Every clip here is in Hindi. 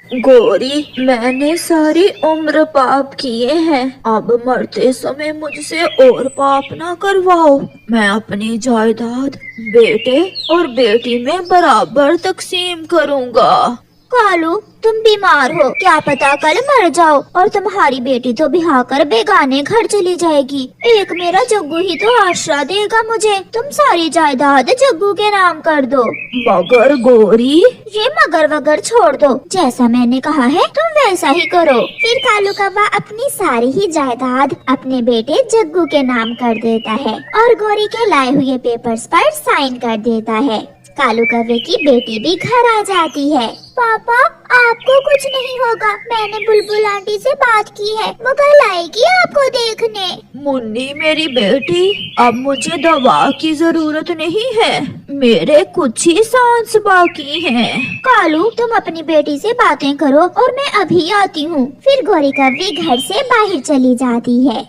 गौरी, मैंने सारी उम्र पाप किए हैं, अब मरते समय मुझसे और पाप ना करवाओ। मैं अपनी जायदाद बेटे और बेटी में बराबर तकसीम करूंगा। कालू, तुम बीमार हो, क्या पता कल मर जाओ और तुम्हारी बेटी तो ब्याह कर बेगाने घर चली जाएगी। एक मेरा जग्गू ही तो आसरा देगा मुझे। तुम सारी जायदाद जग्गू के नाम कर दो। मगर गौरी, ये मगर वगर छोड़ दो, जैसा मैंने कहा है तुम वैसा ही करो। फिर कालू कौवा अपनी सारी ही जायदाद अपने बेटे जग्गू के नाम कर देता है और गौरी के लाए हुए पेपर्स पर साइन कर देता है। कालू कौवे की बेटी भी घर आ जाती है। पापा, आपको कुछ नहीं होगा, मैंने बुलबुल आंटी से बात की है, वो कल आएगी आपको देखने। मुन्नी मेरी बेटी, अब मुझे दवा की जरूरत नहीं है, मेरे कुछ ही सांस बाकी हैं। कालू, तुम अपनी बेटी से बातें करो और मैं अभी आती हूँ। फिर गौरी कौवी घर से बाहर चली जाती है।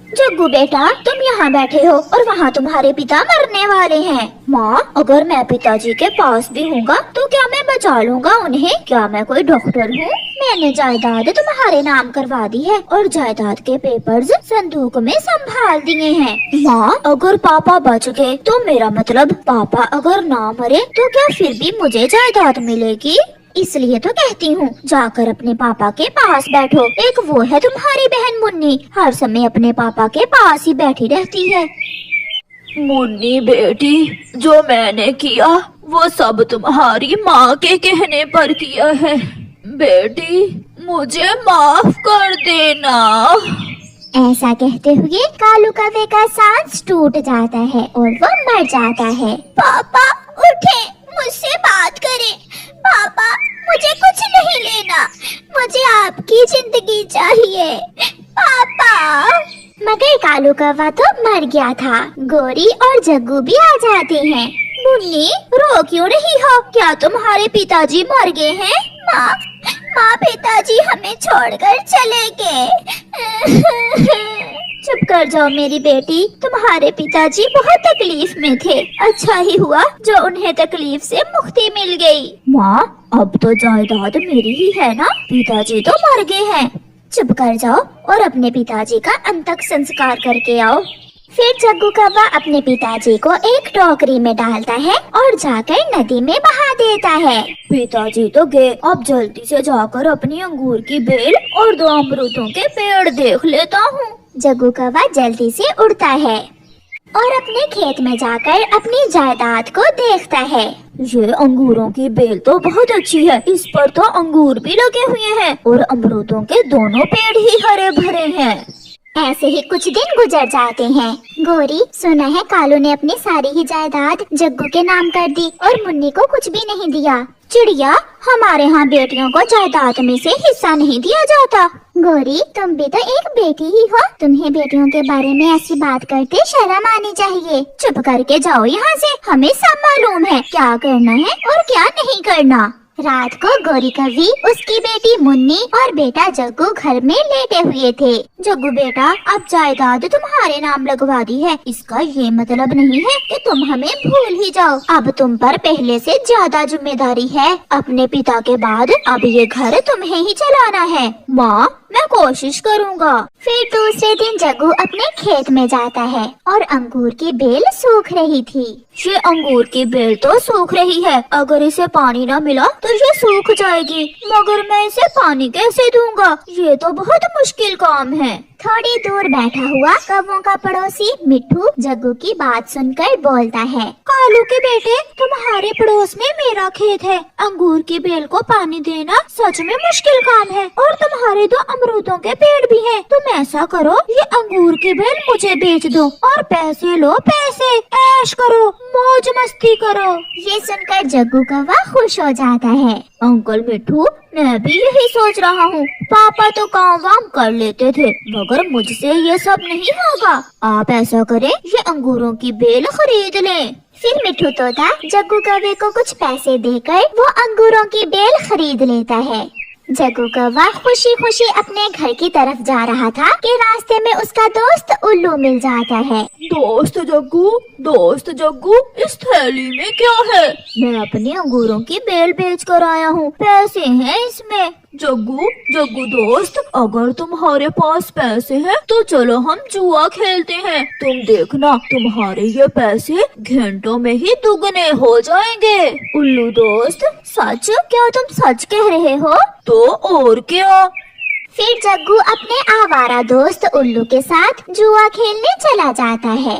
जग्गू बेटा, तुम यहाँ बैठे हो और वहाँ तुम्हारे पिता मरने वाले हैं। माँ, अगर मैं पिताजी के पास भी हूँगा तो क्या मैं बचा लूँगा उन्हें? क्या मैं कोई डॉक्टर हूँ? मैंने जायदाद तुम्हारे नाम करवा दी है और जायदाद के पेपर्स संदूक में संभाल दिए हैं। माँ, अगर पापा बच गए तो मेरा मतलब पापा अगर ना मरे तो क्या फिर भी मुझे जायदाद मिलेगी? इसलिए तो कहती हूँ, जाकर अपने पापा के पास बैठो। एक वो है तुम्हारी बहन मुन्नी, हर समय अपने पापा के पास ही बैठी रहती है। मुन्नी बेटी, जो मैंने किया वो सब तुम्हारी माँ के कहने पर किया है। बेटी, मुझे माफ कर देना। ऐसा कहते हुए कालू कौवे का सांस टूट जाता है और वो मर जाता है। पापा उठे, मुझसे बात करें। पापा, मुझे कुछ नहीं लेना, मुझे आपकी जिंदगी चाहिए। पापा। मगर कालू कौवा तो मर गया था। गौरी और जग्गू भी आ जाते हैं। मुन्नी, रो क्यों रही हो? क्या तुम्हारे पिताजी मर गए हैं? माँ, पिताजी हमें छोड़कर चले गए। चुप कर जाओ मेरी बेटी, तुम्हारे पिताजी बहुत तकलीफ में थे। अच्छा ही हुआ जो उन्हें तकलीफ से मुक्ति मिल गई। माँ, अब तो जायदाद मेरी ही है ना, पिताजी तो मर गए हैं। चुप कर जाओ और अपने पिताजी का अंतक संस्कार करके आओ। फिर जग्गू कौवा अपने पिताजी को एक टोकरी में डालता है और जाकर नदी में बहा देता है। पिताजी तो गए, अब जल्दी से जाकर अपनी अंगूर की बेल और 2 अमरूदों के पेड़ देख लेता हूँ। जग्गू कौवा जल्दी से उड़ता है और अपने खेत में जाकर अपनी जायदाद को देखता है। ये अंगूरों की बेल तो बहुत अच्छी है, इस पर तो अंगूर भी लगे हुए हैं और अमरूदों के दोनों पेड़ ही हरे भरे हैं। ऐसे ही कुछ दिन गुजर जाते हैं। गौरी, सुना है कालू ने अपनी सारी ही जायदाद जग्गू के नाम कर दी और मुन्नी को कुछ भी नहीं दिया। चिड़िया, हमारे यहाँ बेटियों को जायदाद में से हिस्सा नहीं दिया जाता। गौरी, तुम भी तो एक बेटी ही हो, तुम्हें बेटियों के बारे में ऐसी बात करते शर्म आनी चाहिए। चुप करके जाओ यहाँ से, हमें सब मालूम है क्या करना है और क्या नहीं करना। रात को गौरी कौवी, उसकी बेटी मुन्नी और बेटा जग्गू घर में लेटे हुए थे। जग्गू बेटा, अब जायदाद तुम्हारे नाम लगवा दी है, इसका ये मतलब नहीं है कि तुम हमें भूल ही जाओ। अब तुम पर पहले से ज्यादा जिम्मेदारी है। अपने पिता के बाद अब ये घर तुम्हें ही चलाना है। माँ, मैं कोशिश करूँगा। फिर दूसरे दिन जग्गू अपने खेत में जाता है और अंगूर की बेल सूख रही थी। ये अंगूर की बेल तो सूख रही है, अगर इसे पानी न मिला तो ये सूख जाएगी, मगर मैं इसे पानी कैसे दूंगा? ये तो बहुत मुश्किल काम है। थोड़ी दूर बैठा हुआ कौवों का पड़ोसी मिट्ठू जग्गू की बात सुनकर बोलता है। कालू के बेटे, तुम्हारे पड़ोस में मेरा खेत है, अंगूर की बेल को पानी देना सच में मुश्किल काम है और तुम्हारे 2 अमरूदों के पेड़ भी हैं। तुम ऐसा करो, ये अंगूर की बेल मुझे बेच दो और पैसे लो, पैसे ऐश करो, मौज मस्ती करो। ये सुनकर जग्गू कौवा खुश हो जाता है। अंकल मिट्ठू, मैं भी यही सोच रहा हूँ, पापा तो काम वाम कर लेते थे, मगर मुझसे ये सब नहीं होगा। आप ऐसा करें, ये अंगूरों की बेल खरीद लें। फिर मिट्ठू तोता जग्गू कौवे को कुछ पैसे देकर वो अंगूरों की बेल खरीद लेता है। जग्गू कौवा खुशी खुशी अपने घर की तरफ जा रहा था कि रास्ते में उसका दोस्त उल्लू मिल जाता है। दोस्त जग्गू, इस थैली में क्या है? मैं अपने अंगूरों की बेल बेच कर आया हूँ, पैसे हैं इसमें। जग्गू दोस्त, अगर तुम्हारे पास पैसे हैं तो चलो हम जुआ खेलते हैं। तुम देखना, तुम्हारे ये पैसे घंटों में ही दुगने हो जाएंगे। उल्लू दोस्त, सच? क्या तुम सच कह रहे हो? तो और क्या। फिर जग्गू अपने आवारा दोस्त उल्लू के साथ जुआ खेलने चला जाता है।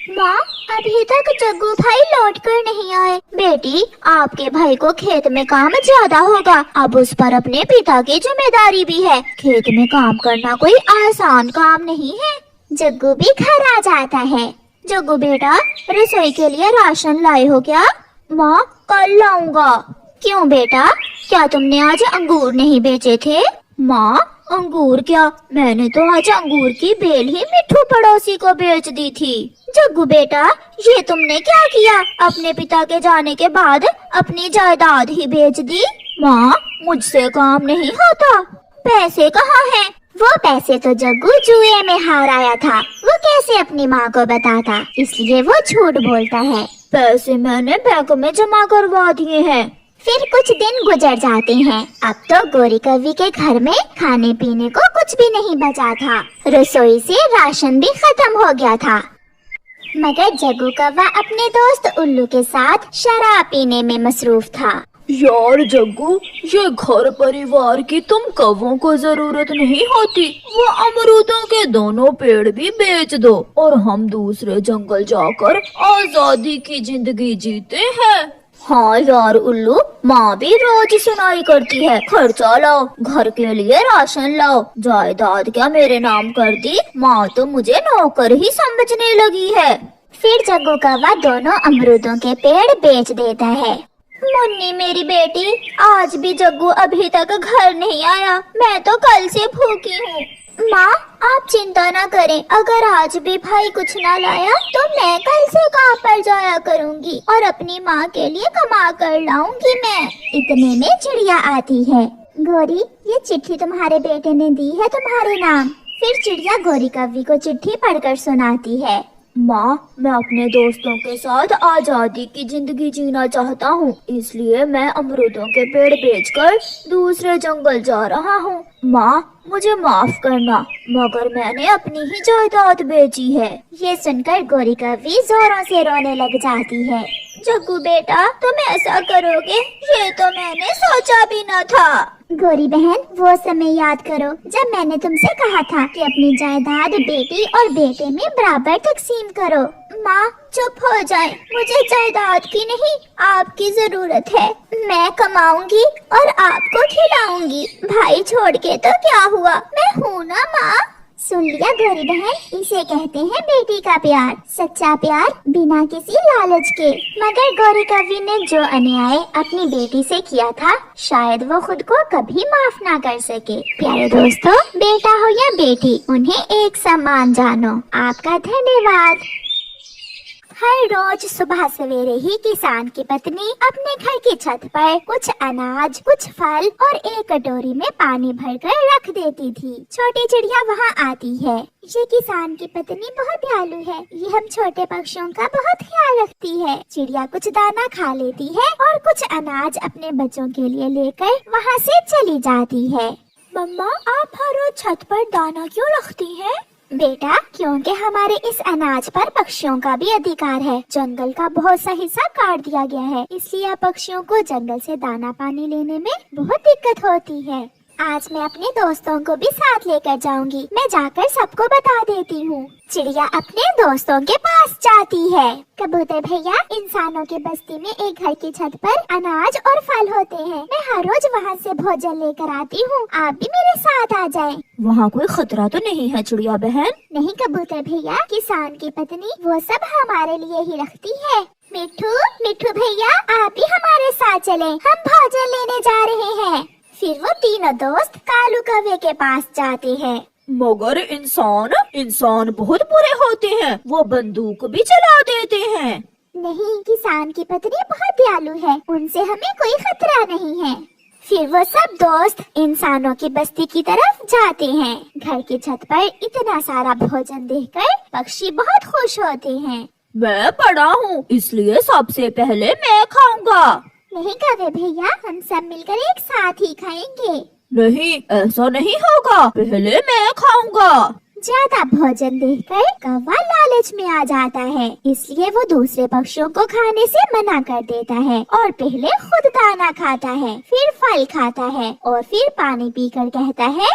माँ, अभी तक जग्गू भाई लौट कर नहीं आए। बेटी, आपके भाई को खेत में काम ज्यादा होगा, अब उस पर अपने पिता की जिम्मेदारी भी है। खेत में काम करना कोई आसान काम नहीं है। जग्गू भी घर आ जाता है। जग्गू बेटा, रसोई के लिए राशन लाए हो क्या? माँ, कल लाऊंगा। क्यों बेटा, क्या तुमने आज अंगूर नहीं बेचे थे? माँ, अंगूर क्या, मैंने तो आज अंगूर की बेल ही मिट्ठू पड़ोसी को बेच दी थी। जग्गू बेटा, ये तुमने क्या किया? अपने पिता के जाने के बाद अपनी जायदाद ही बेच दी। माँ, मुझसे काम नहीं होता। पैसे कहाँ हैं? वो पैसे तो जग्गू जुए में हार आया था, वो कैसे अपनी माँ को बताता, इसलिए वो झूठ बोलता है। पैसे मैंने बैंक में जमा करवा दिए हैं। फिर कुछ दिन गुजर जाते हैं। अब तो गोरी कव्वी के घर में खाने पीने को कुछ भी नहीं बचा था। रसोई से राशन भी खत्म हो गया था। मगर जग्गू कौवा अपने दोस्त उल्लू के साथ शराब पीने में मसरूफ था। यार जग्गू, ये घर परिवार की तुम कौवों को जरूरत नहीं होती। वो अमरूदों के दोनों पेड़ भी बेच दो और हम दूसरे जंगल जाकर आजादी की जिंदगी जीते हैं। हाँ यार उल्लू, माँ भी रोज सुनाई करती है, खर्चा लाओ, घर के लिए राशन लाओ। जायदाद क्या मेरे नाम कर दी? माँ तो मुझे नौकर ही समझने लगी है। फिर जग्गू कौवा दोनों अमरूदों के पेड़ बेच देता है। मुन्नी मेरी बेटी, आज भी जग्गू अभी तक घर नहीं आया, मैं तो कल से भूखी हूँ। माँ, आप चिंता ना करें, अगर आज भी भाई कुछ ना लाया तो मैं कल से काम पर जाया करूँगी और अपनी माँ के लिए कमा कर लाऊंगी मैं। इतने में चिड़िया आती है। गोरी, ये चिट्ठी तुम्हारे बेटे ने दी है तुम्हारे नाम। फिर चिड़िया गोरी कव्वी को चिट्ठी पढ़कर सुनाती है। माँ, मैं अपने दोस्तों के साथ आजादी की जिंदगी जीना चाहता हूँ, इसलिए मैं अमरूदों के पेड़ बेचकर दूसरे जंगल जा रहा हूँ। माँ, मुझे माफ करना, मगर मैंने अपनी ही जायदाद बेची है। ये सुनकर गोरी कव्वी जोरों से रोने लग जाती है। जग्गू बेटा, तुम ऐसा करोगे, ये तो मैंने सोचा भी न था। गोरी बहन, वो समय याद करो जब मैंने तुमसे कहा था कि अपनी जायदाद बेटी और बेटे में बराबर तकसीम करो। माँ, चुप हो जाए, मुझे जायदाद की नहीं आपकी जरूरत है। मैं कमाऊंगी और आपको खिलाऊंगी। भाई छोड़ के तो क्या हुआ, मैं हूँ ना माँ। सुन लिया गोरी बहन, इसे कहते हैं बेटी का प्यार, सच्चा प्यार बिना किसी लालच के। मगर गोरी कव्वी ने जो अन्याय अपनी बेटी से किया था, शायद वो खुद को कभी माफ ना कर सके। प्यारे दोस्तों, बेटा हो या बेटी, उन्हें एक समान जानो। आपका धन्यवाद। हर रोज सुबह सवेरे ही किसान की पत्नी अपने घर की छत पर कुछ अनाज, कुछ फल और एक कटोरी में पानी भरकर रख देती थी। छोटी चिड़िया वहाँ आती है। ये किसान की पत्नी बहुत दयालु है, ये हम छोटे पक्षियों का बहुत ख्याल रखती है। चिड़िया कुछ दाना खा लेती है और कुछ अनाज अपने बच्चों के लिए लेकर वहाँ से चली जाती है। मम्मा, आप हर रोज छत पर दाना क्यों रखती हैं? बेटा, क्योंकि हमारे इस अनाज पर पक्षियों का भी अधिकार है। जंगल का बहुत सा हिस्सा काट दिया गया है, इसलिए पक्षियों को जंगल से दाना पानी लेने में बहुत दिक्कत होती है। आज मैं अपने दोस्तों को भी साथ लेकर जाऊंगी। मैं जाकर सबको बता देती हूँ। चिड़िया अपने दोस्तों के पास जाती है। कबूतर भैया, इंसानों की बस्ती में एक घर की छत पर अनाज और फल होते हैं। मैं हर रोज वहाँ से भोजन लेकर आती हूँ, आप भी मेरे साथ आ जाएं। वहाँ कोई खतरा तो नहीं है चिड़िया बहन? नहीं कबूतर भैया, किसान की पत्नी वो सब हमारे लिए ही रखती है। मिठू भैया, आप भी हमारे साथ चलें, हम भोजन लेने जा रहे हैं। फिर वो तीनों दोस्त कालू कौवे के पास जाते हैं। मगर इंसान बहुत बुरे होते हैं, वो बंदूक भी चला देते हैं। नहीं, किसान की पत्नी बहुत दयालु है, उनसे हमें कोई खतरा नहीं है। फिर वो सब दोस्त इंसानों की बस्ती की तरफ जाते हैं। घर की छत पर इतना सारा भोजन देखकर पक्षी बहुत खुश होते हैं। मैं बड़ा हूँ इसलिए सबसे पहले मैं खाऊंगा। नहीं कौवे भैया, हम सब मिलकर एक साथ ही खाएंगे। नहीं, ऐसा नहीं होगा, पहले मैं खाऊंगा। ज्यादा भोजन देखकर कौवा लालच में आ जाता है, इसलिए वो दूसरे पक्षियों को खाने से मना कर देता है और पहले खुद दाना खाता है, फिर फल खाता है और फिर पानी पीकर कहता है,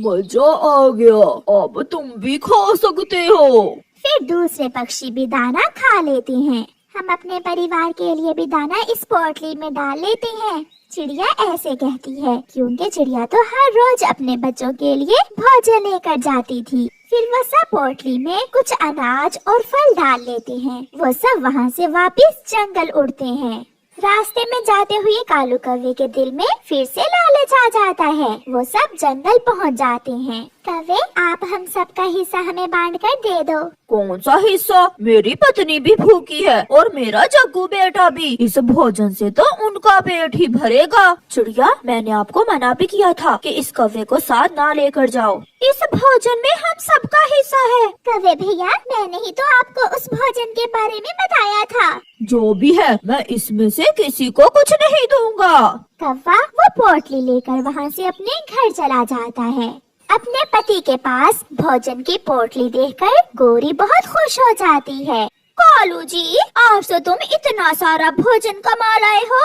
मजा आ गया, अब तुम भी खा सकते हो। फिर दूसरे पक्षी भी दाना खा लेते हैं। हम अपने परिवार के लिए भी दाना इस पोटली में डाल लेते हैं। चिड़िया ऐसे कहती है क्योंकि चिड़िया तो हर रोज अपने बच्चों के लिए भोजन लेकर जाती थी। फिर वो सब पोटली में कुछ अनाज और फल डाल लेते हैं। वो सब वहाँ से वापस जंगल उड़ते हैं। रास्ते में जाते हुए कालू कौवे के दिल में फिर से लालच आ जाता है। वो सब जंगल पहुँच जाते हैं। कौवे, आप हम सबका हिस्सा हमें बांट कर दे दो। कौन सा हिस्सा? मेरी पत्नी भी भूखी है और मेरा जग्गू बेटा भी। इस भोजन से तो उनका पेट ही भरेगा। चिड़िया, मैंने आपको मना भी किया था कि इस कौवे को साथ ना लेकर जाओ। इस भोजन में हम सबका हिस्सा है। कौवे भैया, मैंने ही तो आपको उस भोजन के बारे में बताया था। जो भी है, मैं इसमें से किसी को कुछ नहीं दूंगा। कौवा वो पोटली लेकर वहाँ से अपने घर चला जाता है। अपने पति के पास भोजन की पोटली देखकर गोरी बहुत खुश हो जाती है। कालू जी, आज से तुम इतना सारा भोजन कमा लाए हो।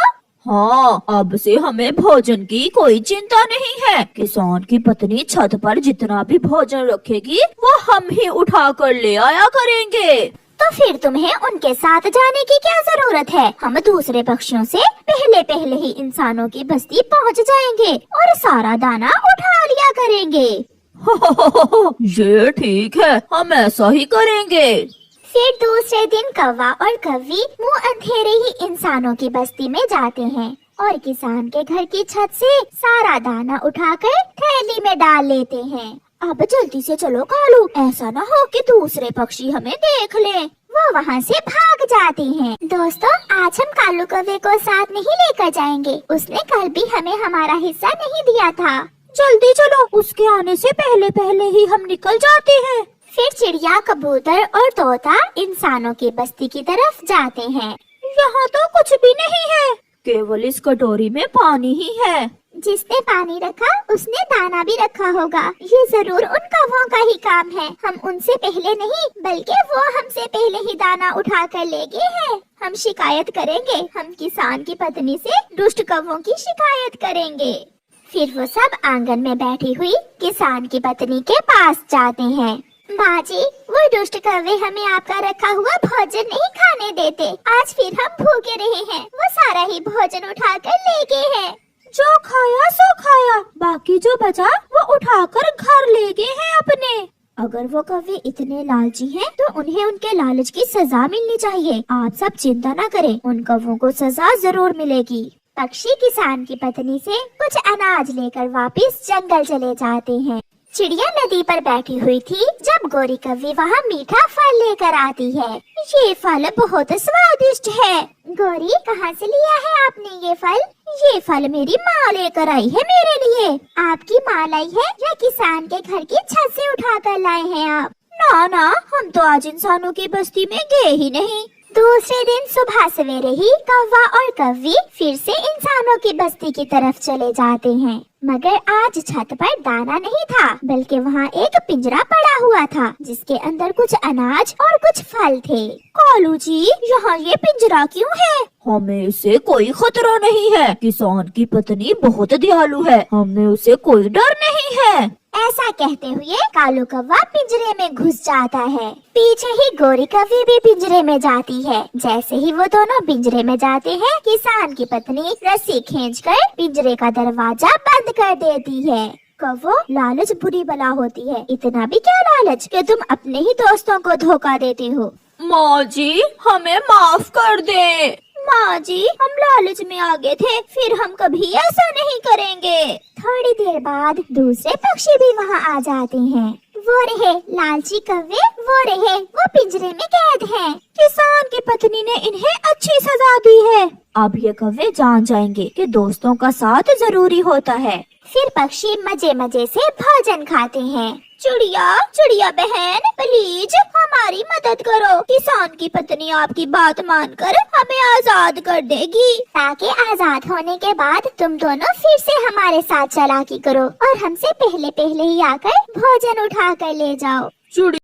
हाँ, अब से हमें भोजन की कोई चिंता नहीं है। किसान की पत्नी छत पर जितना भी भोजन रखेगी वो हम ही उठा कर ले आया करेंगे। तो फिर तुम्हें उनके साथ जाने की क्या जरूरत है? हम दूसरे पक्षियों से पहले ही इंसानों की बस्ती पहुंच जाएंगे और सारा दाना उठा लिया करेंगे। ये ठीक है, हम ऐसा ही करेंगे। फिर दूसरे दिन कौवा और कौवी मुंह अंधेरे ही इंसानों की बस्ती में जाते हैं और किसान के घर की छत से सारा दाना उठाकर थैली में डाल लेते हैं। अब जल्दी से चलो कालू, ऐसा न हो कि दूसरे पक्षी हमें देख लें। वो वहाँ से भाग जाते हैं। दोस्तों, आज हम कालू कौवे को साथ नहीं लेकर जाएंगे। उसने कल भी हमें हमारा हिस्सा नहीं दिया था। जल्दी चलो, उसके आने से पहले ही हम निकल जाते हैं। फिर चिड़िया, कबूतर और तोता इंसानों की बस्ती की तरफ जाते हैं। यहाँ तो कुछ भी नहीं है, केवल इस कटोरी में पानी ही है। जिसने पानी रखा उसने दाना भी रखा होगा। ये जरूर उन कौवों का ही काम है। हम उनसे पहले नहीं बल्कि वो हमसे पहले ही दाना उठा कर ले गए हैं। हम शिकायत करेंगे। हम किसान की पत्नी से दुष्ट कौवों की शिकायत करेंगे। फिर वो सब आंगन में बैठी हुई किसान की पत्नी के पास जाते हैं। माँ जी, वो दुष्ट कौवे हमें आपका रखा हुआ भोजन नहीं खाने देते। आज फिर हम भूखे रहे हैं। वो सारा ही भोजन उठा कर ले गए हैं। जो खाया सो खाया, बाकी जो बचा वो उठाकर घर ले गए हैं अपने। अगर वो कौवे इतने लालची हैं, तो उन्हें उनके लालच की सजा मिलनी चाहिए। आप सब चिंता न करें, उन कौवों को सजा जरूर मिलेगी। पक्षी किसान की पत्नी से कुछ अनाज लेकर वापस जंगल चले जाते हैं। चिड़िया नदी पर बैठी हुई थी जब गोरी कौवी वहाँ मीठा फल लेकर आती है। ये फल बहुत स्वादिष्ट है। गोरी, कहाँ से लिया है आपने ये फल? ये फल मेरी माँ लेकर आई है मेरे लिए। आपकी माँ लाई है या किसान के घर की छत से उठा कर लाए हैं आप? ना, हम तो आज इंसानों की बस्ती में गए ही नहीं। दूसरे दिन सुबह सवेरे ही कौवा और कौवी फिर से इंसानों की बस्ती की तरफ चले जाते हैं। मगर आज छत पर दाना नहीं था, बल्कि वहाँ एक पिंजरा पड़ा हुआ था जिसके अंदर कुछ अनाज और कुछ फल थे। कालू जी, यहाँ ये पिंजरा क्यों है? हमें इससे कोई खतरा नहीं है। किसान की पत्नी बहुत दयालु है, हमें उसे कोई डर नहीं है। ऐसा कहते हुए कालू कौवा पिंजरे में घुस जाता है। पीछे ही गोरी कौवी भी पिंजरे में जाती है। जैसे ही वो दोनों पिंजरे में जाते हैं, किसान की पत्नी रस्सी खींचकर पिंजरे का दरवाजा बंद कर देती है। कौवो, लालच बुरी बला होती है। इतना भी क्या लालच कि तुम अपने ही दोस्तों को धोखा देते हो। माँ जी, हमें माफ कर दे। माँ जी, हम लालच में आ गए थे, फिर हम कभी ऐसा नहीं करेंगे। थोड़ी देर बाद दूसरे पक्षी भी वहाँ आ जाते हैं। वो रहे लालची कौवे, वो रहे, वो पिंजरे में कैद हैं। किसान की पत्नी ने इन्हें अच्छी सजा दी है। अब ये कौवे जान जाएंगे कि दोस्तों का साथ जरूरी होता है। फिर पक्षी मजे मजे से भोजन खाते हैं। चिड़िया, चिड़िया बहन, प्लीज हमारी मदद करो। किसान की पत्नी आपकी बात मानकर हमें आजाद कर देगी, ताकि आजाद होने के बाद तुम दोनों फिर से हमारे साथ चालाकी करो और हमसे पहले पहले ही आकर भोजन उठा कर ले जाओ।